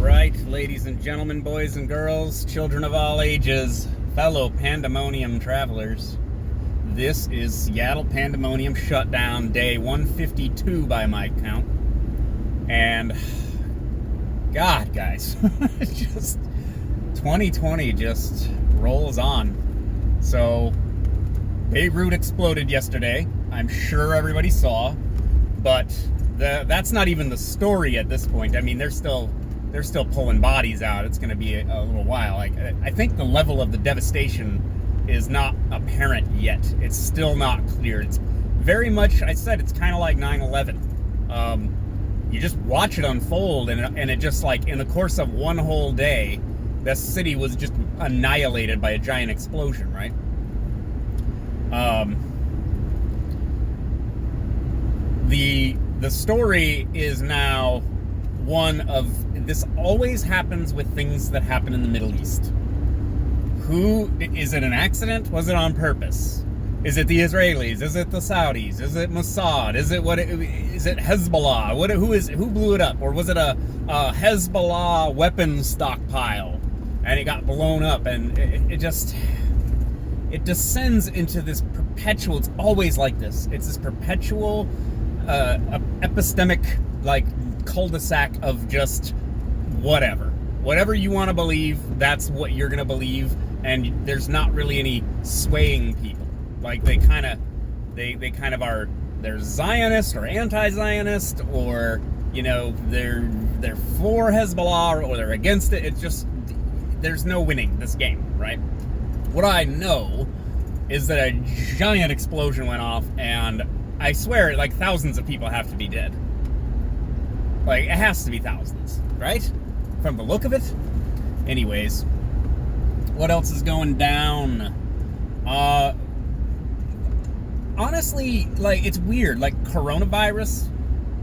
right, ladies and gentlemen, boys and girls, children of all ages, fellow Pandemonium travelers. This is Seattle Pandemonium Shutdown, day 152 by my count. And, God, guys, just 2020 just rolls on. So, Beirut exploded yesterday. I'm sure everybody saw, but that's not even the story at this point. I mean, they're still pulling bodies out. It's going to be a little while. I think the level of the devastation is not apparent yet. It's still not clear. It's very much, I said, it's kind of like 9/11. You just watch it unfold, and it just, like, in the course of one whole day, the city was just annihilated by a giant explosion, right? The story is now one of, this always happens with things that happen in the Middle East. Is it an accident? Was it on purpose? Is it the Israelis? Is it the Saudis? Is it Mossad? Is it Hezbollah? Who blew it up? Or was it a Hezbollah weapons stockpile and it got blown up? And it descends into this perpetual, it's always like this. It's this perpetual epistemic, like, cul-de-sac of just whatever you want to believe, that's what you're going to believe, and there's not really any swaying people. Like, they kind of are, they're Zionist or anti-Zionist, or, you know, they're for Hezbollah or they're against it. It's just, there's no winning this game, right? What I know is that a giant explosion went off, and I swear, like, thousands of people have to be dead. Like, it has to be thousands, right? From the look of it. Anyways, what else is going down? Honestly, like, it's weird. Like, coronavirus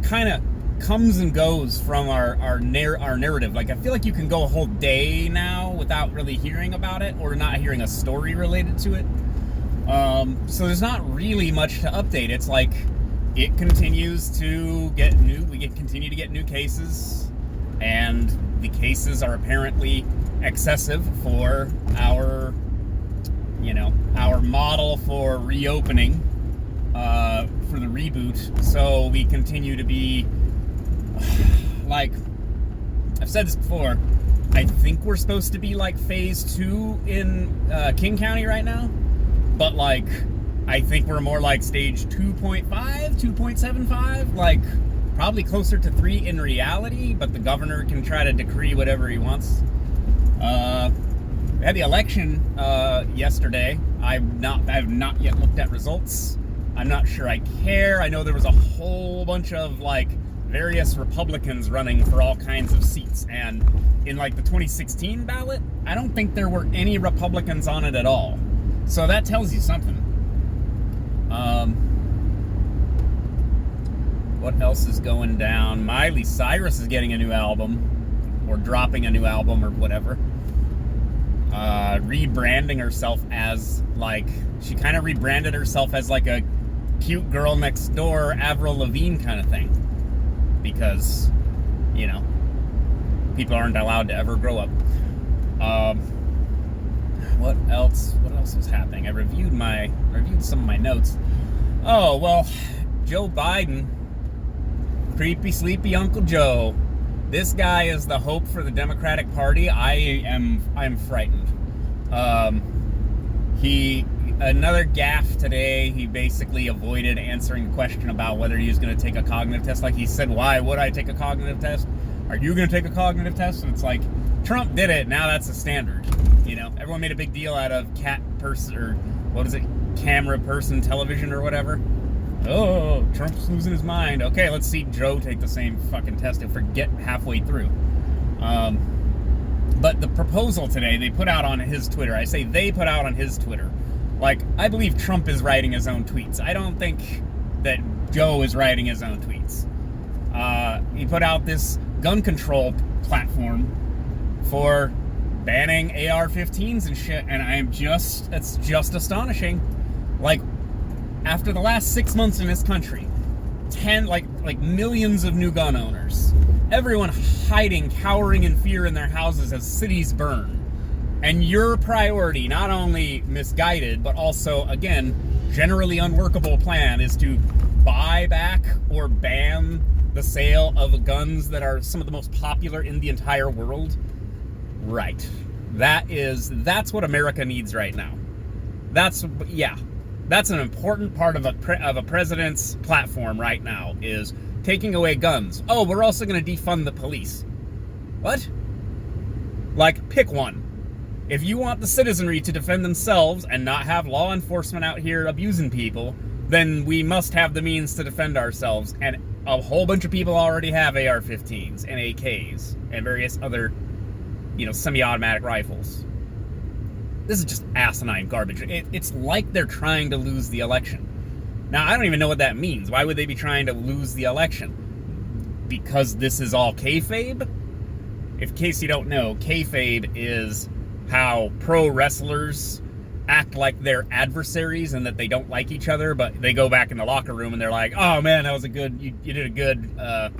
kind of comes and goes from our narrative. Like, I feel like you can go a whole day now without really hearing about it or not hearing a story related to it. So there's not really much to update. It's like it continues to get continue to get new cases, and the cases are apparently excessive for our model for reopening, for the reboot. So we continue to be, like, I've said this before, I think we're supposed to be like phase 2 in King County right now. But, like, I think we're more like stage 2.5, 2.75, like, probably closer to 3 in reality, but the governor can try to decree whatever he wants. We had the election yesterday. I've not yet looked at results. I'm not sure I care. I know there was a whole bunch of, like, various Republicans running for all kinds of seats, and in, like, the 2016 ballot, I don't think there were any Republicans on it at all. So that tells you something. What else is going down? Miley Cyrus is getting a new album, or dropping a new album, or whatever. Rebranding herself as, like, she kind of rebranded herself as, like, a cute girl next door, Avril Lavigne kind of thing. Because, you know, people aren't allowed to ever grow up. What else was happening? I reviewed some of my notes. Oh, well, Joe Biden, creepy, sleepy Uncle Joe. This guy is the hope for the Democratic Party. I'm frightened. Another gaffe today. He basically avoided answering the question about whether he was going to take a cognitive test. Like, he said, why would I take a cognitive test? Are you going to take a cognitive test? And it's like, Trump did it, now that's the standard. You know, everyone made a big deal out of camera person television or whatever. Oh, Trump's losing his mind. Okay, let's see Joe take the same fucking test and forget halfway through. But the proposal today, they put out on his Twitter. I say they put out on his Twitter. Like, I believe Trump is writing his own tweets. I don't think that Joe is writing his own tweets. He put out this gun control platform for banning AR-15s and shit, and it's just astonishing. Like, after the last 6 months in this country, millions of new gun owners, everyone hiding, cowering in fear in their houses as cities burn. And your priority, not only misguided, but also, again, generally unworkable plan, is to buy back or ban the sale of guns that are some of the most popular in the entire world. Right. That's what America needs right now. That's an important part of a president's platform right now, is taking away guns. Oh, we're also going to defund the police. What? Like, pick one. If you want the citizenry to defend themselves and not have law enforcement out here abusing people, then we must have the means to defend ourselves. And a whole bunch of people already have AR-15s and AKs and various other, semi-automatic rifles. This is just asinine garbage. It's like they're trying to lose the election. Now, I don't even know what that means. Why would they be trying to lose the election? Because this is all kayfabe? In case you don't know, kayfabe is how pro wrestlers act like they're adversaries and that they don't like each other, but they go back in the locker room and they're like, oh man, that was you did a good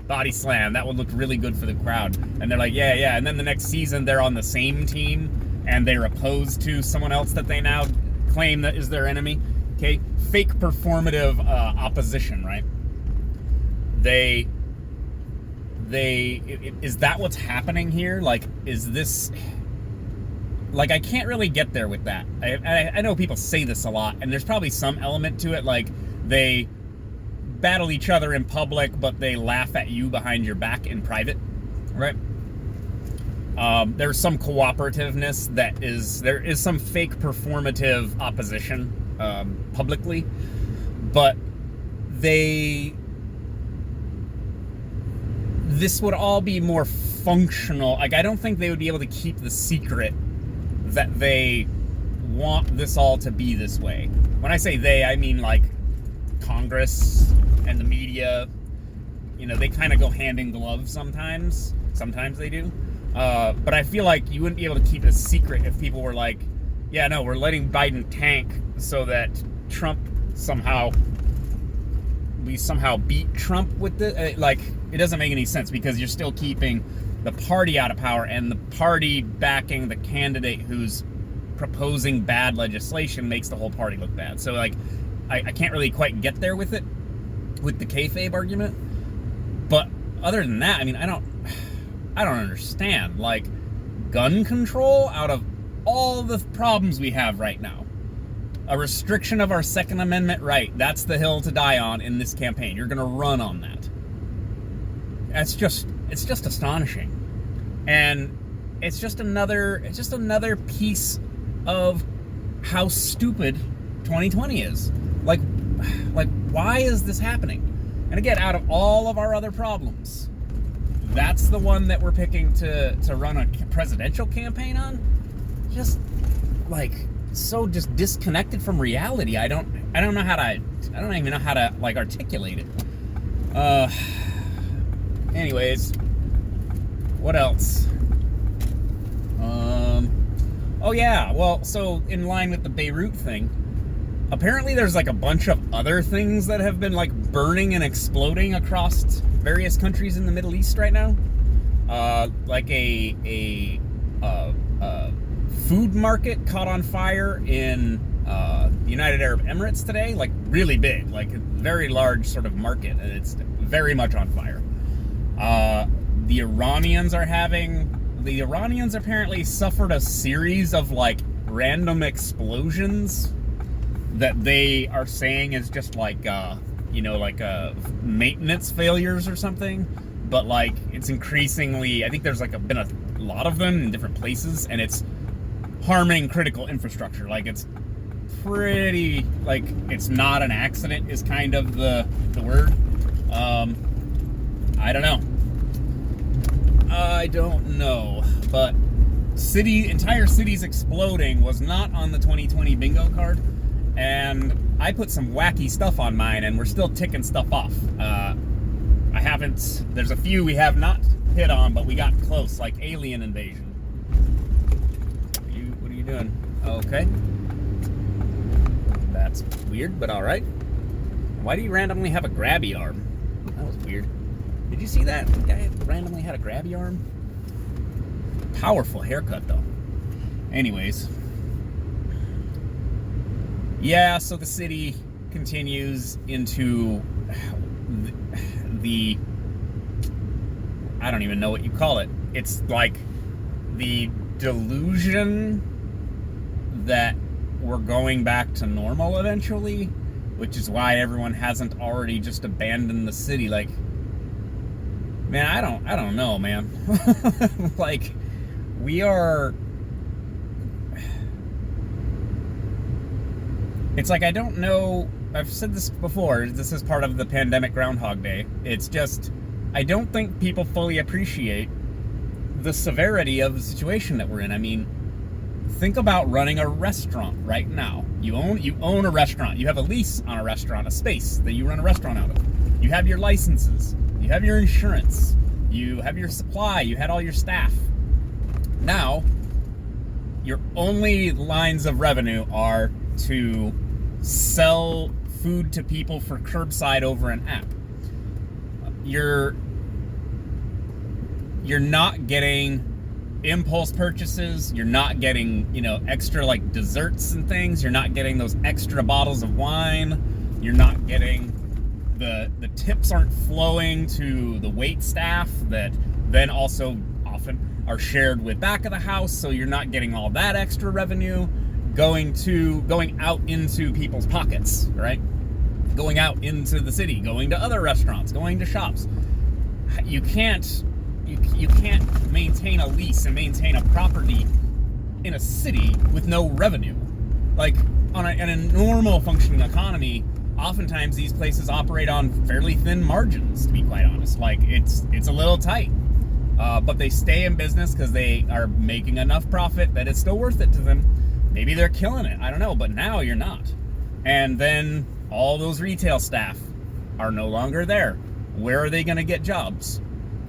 body slam. That one looked really good for the crowd. And they're like, yeah. And then the next season they're on the same team and they're opposed to someone else that they now claim that is their enemy. Okay, fake performative opposition, right? Is that what's happening here? Like, is this... Like, I can't really get there with that. I know people say this a lot, and there's probably some element to it, like they battle each other in public, but they laugh at you behind your back in private, right? There's some cooperativeness there is some fake performative opposition publicly, but this would all be more functional. Like, I don't think they would be able to keep the secret that they want this all to be this way. When I say they, I mean like Congress and the media. They kind of go hand in glove sometimes. Sometimes they do. But I feel like you wouldn't be able to keep it a secret if people were like, yeah, no, we're letting Biden tank so that we somehow beat Trump with the... Like, it doesn't make any sense because you're still keeping the party out of power, and the party backing the candidate who's proposing bad legislation makes the whole party look bad. So, like, I can't really quite get there with it, with the kayfabe argument. But other than that, I mean, I don't understand. Like, gun control, out of all the problems we have right now, a restriction of our Second Amendment right, that's the hill to die on in this campaign. You're going to run on that. It's just astonishing. And it's just another piece of how stupid 2020 is. Like why is this happening? And again, out of all of our other problems, that's the one that we're picking to run a presidential campaign on? Just so disconnected from reality. I don't even know how to like articulate it. Anyways, what else? Oh yeah, well, so in line with the Beirut thing, apparently there's like a bunch of other things that have been like burning and exploding across various countries in the Middle East right now. Like a food market caught on fire in the United Arab Emirates today, like really big, like a very large sort of market, and it's very much on fire. The Iranians apparently suffered a series of like random explosions that they are saying is just like maintenance failures or something. But like it's increasingly, I think there's been a lot of them in different places, and it's harming critical infrastructure. Like it's pretty, like it's not an accident is kind of the word. I don't know, but entire cities exploding was not on the 2020 bingo card, and I put some wacky stuff on mine, and we're still ticking stuff off. There's a few we have not hit on, but we got close, like alien invasion. What are you doing? Okay. That's weird, but alright. Why do you randomly have a grabby arm? That was weird. Did you see that? The guy randomly had a grabby arm. Powerful haircut, though. Anyways. Yeah, so the city continues into the I don't even know what you call it. It's like the delusion that we're going back to normal eventually, which is why everyone hasn't already just abandoned the city. Like, man, I don't know, man. Like, we are... It's like, I don't know... I've said this before. This is part of the pandemic Groundhog Day. It's just, I don't think people fully appreciate the severity of the situation that we're in. I mean, think about running a restaurant right now. You own a restaurant. You have a lease on a restaurant, a space that you run a restaurant out of. You have your licenses. You have your insurance. You have your supply. You had all your staff. Now, your only lines of revenue are to sell food to people for curbside over an app. You're not getting impulse purchases. You're not getting, extra like desserts and things. You're not getting those extra bottles of wine. You're not getting the tips aren't flowing to the wait staff that then also often are shared with back of the house. So you're not getting all that extra revenue going out into people's pockets, right? Going out into the city, going to other restaurants, going to shops. You can't maintain a lease and maintain a property in a city with no revenue. Like, in a normal functioning economy, oftentimes these places operate on fairly thin margins, to be quite honest. Like, it's a little tight. But they stay in business because they are making enough profit that it's still worth it to them. Maybe they're killing it, I don't know, but now you're not. And then all those retail staff are no longer there. Where are they going to get jobs?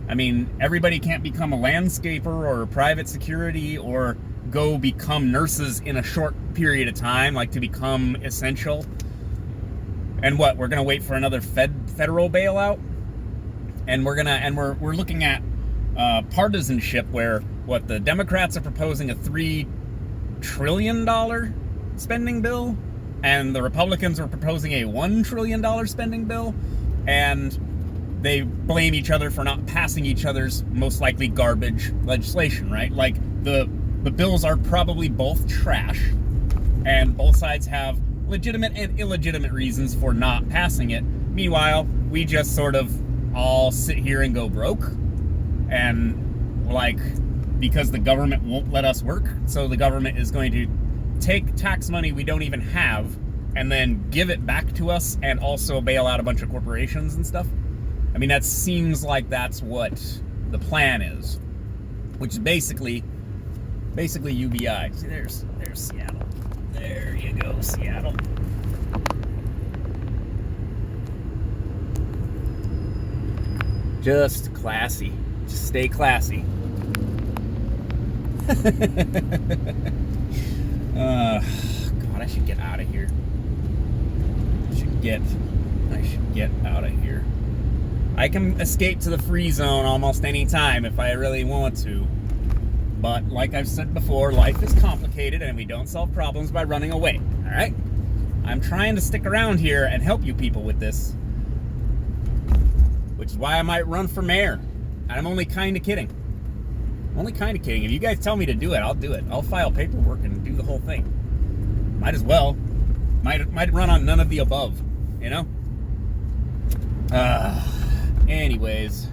I mean, everybody can't become a landscaper or a private security or go become nurses in a short period of time, like to become essential. And what, we're going to wait for another federal bailout? And we're looking at partisanship where what the Democrats are proposing a $3 trillion spending bill, and the Republicans are proposing a $1 trillion spending bill, and they blame each other for not passing each other's most likely garbage legislation, right? Like, the bills are probably both trash, and both sides have legitimate and illegitimate reasons for not passing it. Meanwhile, we just sort of all sit here and go broke, and because the government won't let us work, so the government is going to take tax money we don't even have and then give it back to us and also bail out a bunch of corporations and stuff. I mean, that seems like that's what the plan is, which is basically UBI. See, there's Seattle. There you go, Seattle. Just classy. Just stay classy. God, I should get out of here. I should get out of here. I can escape to the free zone almost any time if I really want to. But like I've said before, life is complicated and we don't solve problems by running away, all right? I'm trying to stick around here and help you people with this, which is why I might run for mayor. And I'm only kind of kidding. If you guys tell me to do it, I'll do it. I'll file paperwork and do the whole thing. Might as well. Might run on none of the above, Anyways,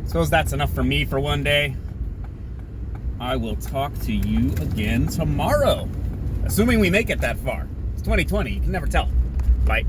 suppose that's enough for me for one day. I will talk to you again tomorrow. Assuming we make it that far. It's 2020, you can never tell. Bye.